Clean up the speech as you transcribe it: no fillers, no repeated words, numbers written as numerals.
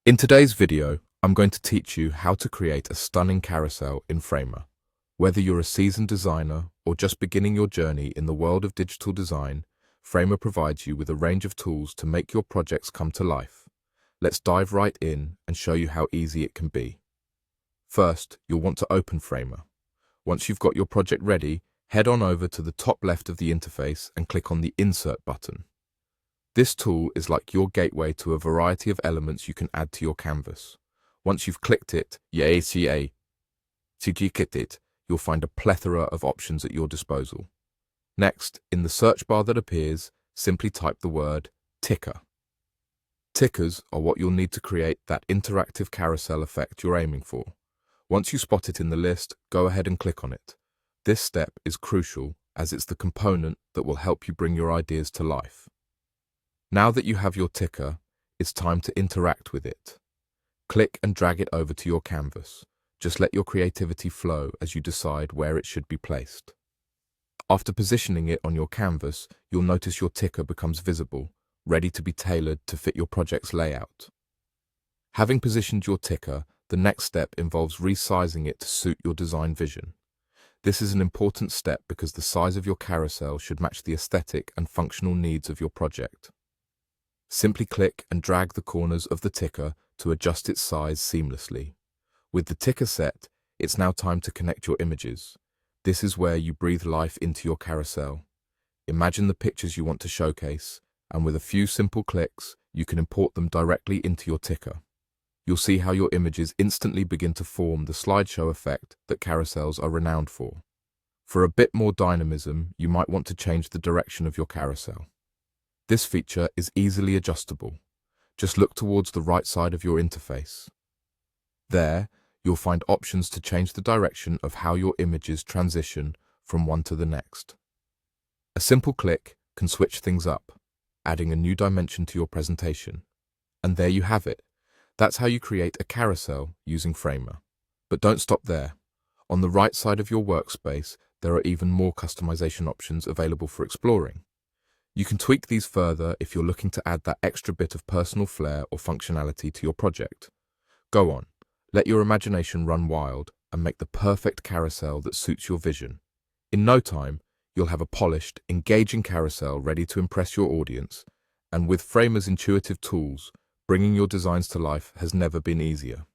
In today's video, I'm going to teach you how to create a stunning carousel in Framer. Whether you're a seasoned designer or just beginning your journey in the world of digital design, Framer provides you with a range of tools to make your projects come to life. Let's dive right in and show you how easy it can be. First, you'll want to open Framer. Once you've got your project ready, head on over to the top left of the interface and click on the Insert button. This tool is like your gateway to a variety of elements you can add to your canvas. Once you've clicked it, you'll find a plethora of options at your disposal. Next, in the search bar that appears, simply type the word ticker. Tickers are what you'll need to create that interactive carousel effect you're aiming for. Once you spot it in the list, go ahead and click on it. This step is crucial as it's the component that will help you bring your ideas to life. Now that you have your ticker, it's time to interact with it. Click and drag it over to your canvas. Just let your creativity flow as you decide where it should be placed. After positioning it on your canvas, you'll notice your ticker becomes visible, ready to be tailored to fit your project's layout. Having positioned your ticker, the next step involves resizing it to suit your design vision. This is an important step because the size of your carousel should match the aesthetic and functional needs of your project. Simply click and drag the corners of the ticker to adjust its size seamlessly. With the ticker set, it's now time to connect your images. This is where you breathe life into your carousel. Imagine the pictures you want to showcase, and with a few simple clicks, you can import them directly into your ticker. You'll see how your images instantly begin to form the slideshow effect that carousels are renowned for. For a bit more dynamism, you might want to change the direction of your carousel. This feature is easily adjustable. Just look towards the right side of your interface. There, you'll find options to change the direction of how your images transition from one to the next. A simple click can switch things up, adding a new dimension to your presentation. And there you have it. That's how you create a carousel using Framer. But don't stop there. On the right side of your workspace, there are even more customization options available for exploring. You can tweak these further if you're looking to add that extra bit of personal flair or functionality to your project. Go on, let your imagination run wild and make the perfect carousel that suits your vision. In no time, you'll have a polished, engaging carousel ready to impress your audience, and with Framer's intuitive tools, bringing your designs to life has never been easier.